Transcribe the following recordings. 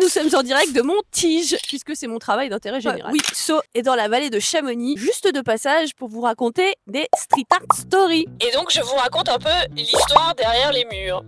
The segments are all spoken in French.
Nous sommes en direct de Montige, puisque c'est mon travail d'intérêt général. Oui, So est dans la vallée de Chamonix, juste de passage pour vous raconter des street art stories. Et donc je vous raconte un peu l'histoire derrière les murs.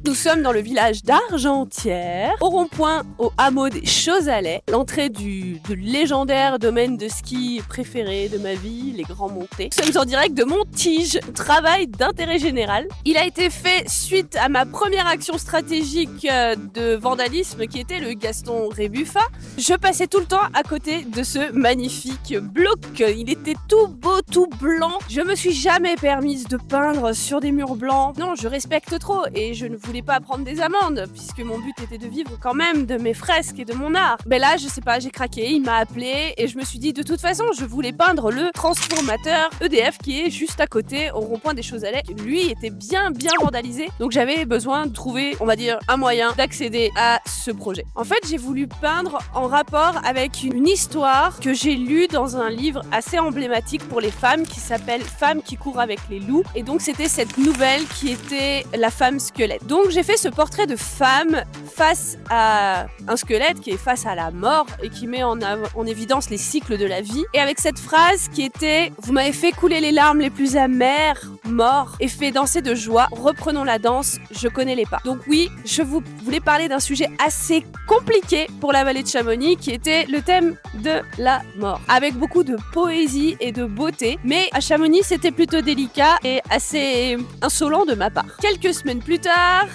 Nous sommes dans le village d'Argentière, au rond-point au hameau des Chausalets, l'entrée du légendaire domaine de ski préféré de ma vie, les Grands Montées. Nous sommes en direct de Montige, travail d'intérêt général. Il a été fait suite à ma première action stratégique de vandalisme qui était le Gaston Rébuffat. Je passais tout le temps à côté de ce magnifique bloc. Il était tout beau, tout blanc. Je me suis jamais permise de peindre sur des murs blancs. Non, je respecte trop et je ne voulais pas prendre des amendes puisque mon but était de vivre quand même de mes fresques et de mon art. Mais là, je sais pas, j'ai craqué, il m'a appelé et je me suis dit de toute façon, je voulais peindre le transformateur EDF qui est juste à côté au rond-point des Chausalets. Lui était bien vandalisé, donc j'avais besoin de trouver, on va dire, un moyen d'accéder à ce projet. En fait, j'ai voulu peindre en rapport avec une histoire que j'ai lue dans un livre assez emblématique pour les femmes qui s'appelle Femmes qui courent avec les loups. Et donc c'était cette nouvelle qui était la femme squelette. Donc j'ai fait ce portrait de femme face à un squelette qui est face à la mort et qui met en évidence les cycles de la vie. Et avec cette phrase qui était « Vous m'avez fait couler les larmes les plus amères, mort, et fait danser de joie. Reprenons la danse, je connais les pas. » Donc oui, je voulais parler d'un sujet assez compliqué pour la vallée de Chamonix qui était le thème de la mort. Avec beaucoup de poésie et de beauté. Mais à Chamonix, c'était plutôt délicat et assez insolent de ma part. Quelques semaines plus tard,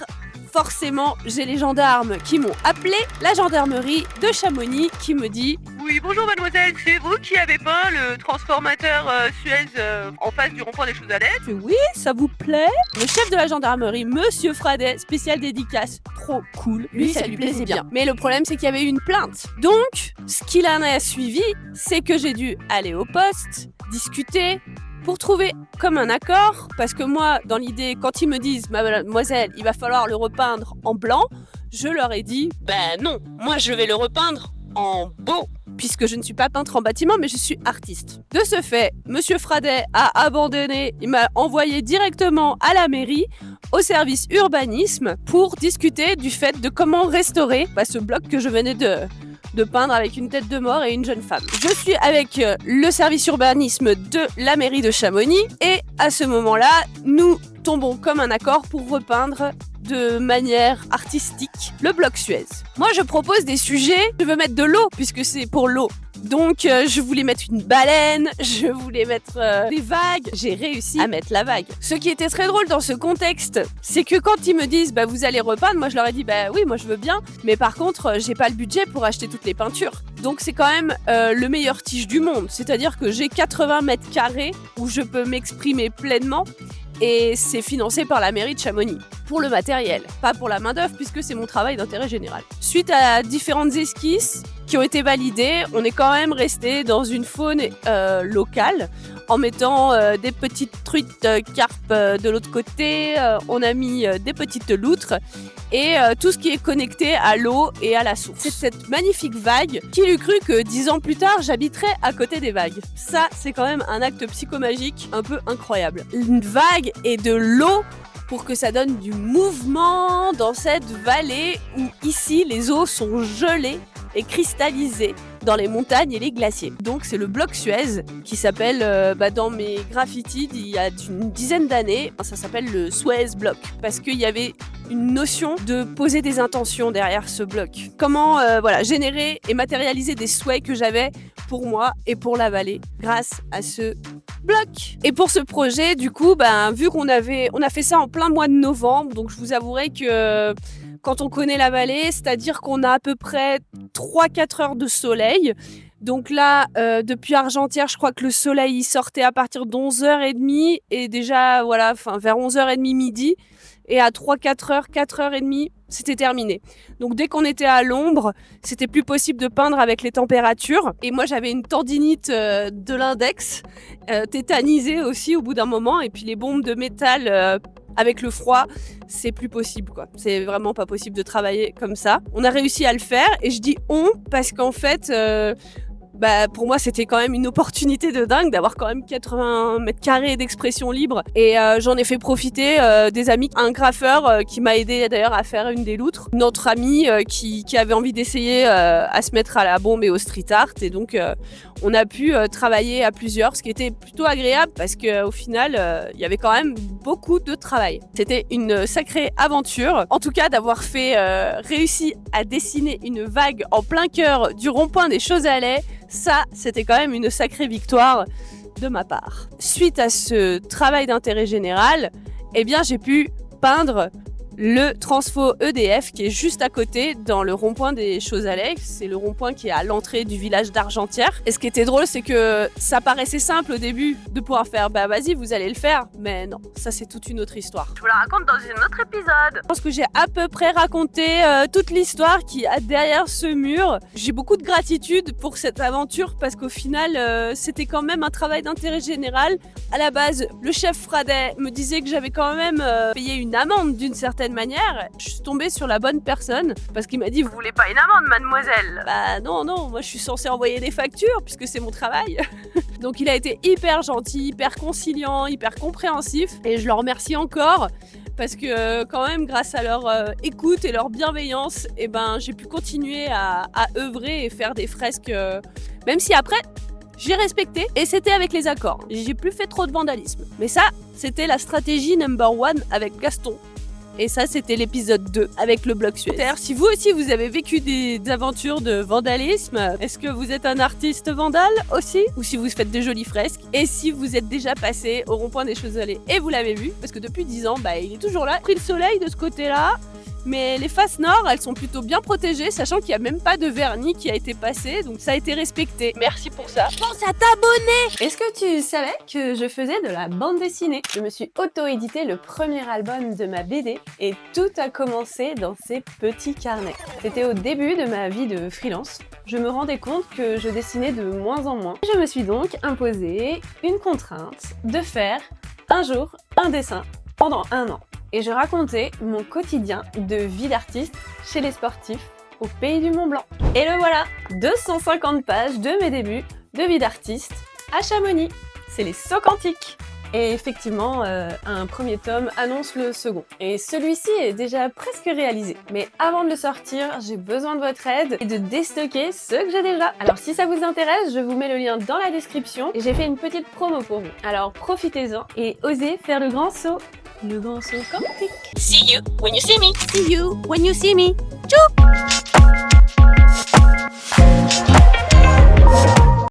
forcément, j'ai les gendarmes qui m'ont appelé, la gendarmerie de Chamonix qui me dit « Oui, bonjour mademoiselle, c'est vous qui avez peint le transformateur Suez en face du rond-point des Chausalets ?» « Oui, ça vous plaît ?» Le chef de la gendarmerie, Monsieur Fradet, spécial dédicace, trop cool, lui ça lui plaisait bien. Mais le problème c'est qu'il y avait une plainte. Donc, ce qu'il en a suivi, c'est que j'ai dû aller au poste, discuter, pour trouver comme un accord, parce que moi, dans l'idée, quand ils me disent « Mademoiselle, il va falloir le repeindre en blanc », je leur ai dit « Ben non, moi je vais le repeindre en beau. » Puisque je ne suis pas peintre en bâtiment, mais je suis artiste. De ce fait, Monsieur Fradet a abandonné, il m'a envoyé directement à la mairie, au service urbanisme, pour discuter du fait de comment restaurer ce bloc que je venais de peindre avec une tête de mort et une jeune femme. Je suis avec le service urbanisme de la mairie de Chamonix et à ce moment-là, nous tombons comme un accord pour repeindre de manière artistique le bloc Suez. Moi, je propose des sujets, je veux mettre de l'eau puisque c'est pour l'eau. Donc, je voulais mettre une baleine, je voulais mettre des vagues. J'ai réussi à mettre la vague. Ce qui était très drôle dans ce contexte, c'est que quand ils me disent « vous allez repeindre », moi je leur ai dit « oui, moi je veux bien, mais par contre, j'ai pas le budget pour acheter toutes les peintures. » Donc c'est quand même le meilleur tige du monde. C'est-à-dire que j'ai 80 mètres carrés où je peux m'exprimer pleinement. Et c'est financé par la mairie de Chamonix. Pour le matériel, pas pour la main-d'œuvre puisque c'est mon travail d'intérêt général. Suite à différentes esquisses qui ont été validées, on est quand même resté dans une faune locale en mettant des petites truites carpes de l'autre côté, on a mis des petites loutres et tout ce qui est connecté à l'eau et à la source. C'est cette magnifique vague qui l'eût cru que 10 ans plus tard, j'habiterais à côté des vagues. Ça, c'est quand même un acte psychomagique un peu incroyable. Une vague et de l'eau pour que ça donne du mouvement dans cette vallée où ici les eaux sont gelées et cristallisées dans les montagnes et les glaciers. Donc c'est le bloc Suez qui s'appelle, dans mes graffitis il y a une dizaine d'années, ça s'appelle le Suez Block parce qu'il y avait une notion de poser des intentions derrière ce bloc. Comment générer et matérialiser des souhaits que j'avais pour moi et pour la vallée grâce à ce bloc. Et pour ce projet, du coup, vu qu'on a fait ça en plein mois de novembre, donc je vous avouerai que quand on connaît la vallée, c'est-à-dire qu'on a à peu près 3-4 heures de soleil. Donc là, depuis Argentière, je crois que le soleil il sortait à partir de 11h30 et déjà, vers 11h30 midi. Et à 3-4 heures, 4h30, c'était terminé. Donc dès qu'on était à l'ombre, c'était plus possible de peindre avec les températures. Et moi, j'avais une tendinite de l'index, tétanisée aussi au bout d'un moment. Et puis les bombes de métal avec le froid, c'est plus possible, quoi. C'est vraiment pas possible de travailler comme ça. On a réussi à le faire et je dis « on » parce qu'en fait... pour moi c'était quand même une opportunité de dingue d'avoir quand même 80 mètres carrés d'expression libre et j'en ai fait profiter des amis, un graffeur qui m'a aidé d'ailleurs à faire une des loutres, notre ami qui avait envie d'essayer à se mettre à la bombe et au street art et donc on a pu travailler à plusieurs, ce qui était plutôt agréable parce qu'au final il y avait quand même beaucoup de travail. C'était une sacrée aventure, en tout cas d'avoir réussi à dessiner une vague en plein cœur du rond-point des Choses-Allais. Ça, c'était quand même une sacrée victoire de ma part. Suite à ce travail d'intérêt général, eh bien, j'ai pu peindre le Transfo EDF qui est juste à côté dans le rond-point des Choses-Allais. C'est le rond-point qui est à l'entrée du village d'Argentière. Et ce qui était drôle, c'est que ça paraissait simple au début de pouvoir faire vas-y, vous allez le faire. Mais non, ça c'est toute une autre histoire. Je vous la raconte dans un autre épisode. Je pense que j'ai à peu près raconté toute l'histoire qu'il y a derrière ce mur. J'ai beaucoup de gratitude pour cette aventure parce qu'au final, c'était quand même un travail d'intérêt général. À la base, le chef Fradet me disait que j'avais quand même payé une amende d'une certaine manière. Je suis tombée sur la bonne personne parce qu'il m'a dit Vous voulez pas une amende, mademoiselle? non, moi je suis censée envoyer des factures puisque c'est mon travail. Donc il a été hyper gentil, hyper conciliant, hyper compréhensif et je le remercie encore parce que quand même grâce à leur écoute et leur bienveillance, j'ai pu continuer à œuvrer et faire des fresques même si après j'ai respecté et c'était avec les accords. J'ai plus fait trop de vandalisme. Mais ça, c'était la stratégie number 1 avec Gaston. Et ça, c'était l'épisode 2 avec le bloc Suez. Si vous aussi, vous avez vécu des aventures de vandalisme, est-ce que vous êtes un artiste vandale aussi? Ou si vous faites des jolies fresques? Et si vous êtes déjà passé au rond-point des Choses-Allais et vous l'avez vu? Parce que depuis 10 ans, il est toujours là. Pris le soleil de ce côté-là. Mais les faces nord, elles sont plutôt bien protégées, sachant qu'il n'y a même pas de vernis qui a été passé, donc ça a été respecté. Merci pour ça. Pense à t'abonner! Est-ce que tu savais que je faisais de la bande dessinée? Je me suis auto-édité le premier album de ma BD et tout a commencé dans ces petits carnets. C'était au début de ma vie de freelance. Je me rendais compte que je dessinais de moins en moins. Je me suis donc imposé une contrainte de faire un jour un dessin pendant 1 an. Et je racontais mon quotidien de vie d'artiste chez les sportifs au pays du Mont-Blanc. Et le voilà, 250 pages de mes débuts de vie d'artiste à Chamonix. C'est les sauts quantiques. Et effectivement, un premier tome annonce le second. Et celui-ci est déjà presque réalisé. Mais avant de le sortir, j'ai besoin de votre aide et de déstocker ceux que j'ai déjà. Alors si ça vous intéresse, je vous mets le lien dans la description. Et j'ai fait une petite promo pour vous. Alors profitez-en et osez faire le grand saut. Le grand saut quantique. See you when you see me. See you when you see me. Tchou!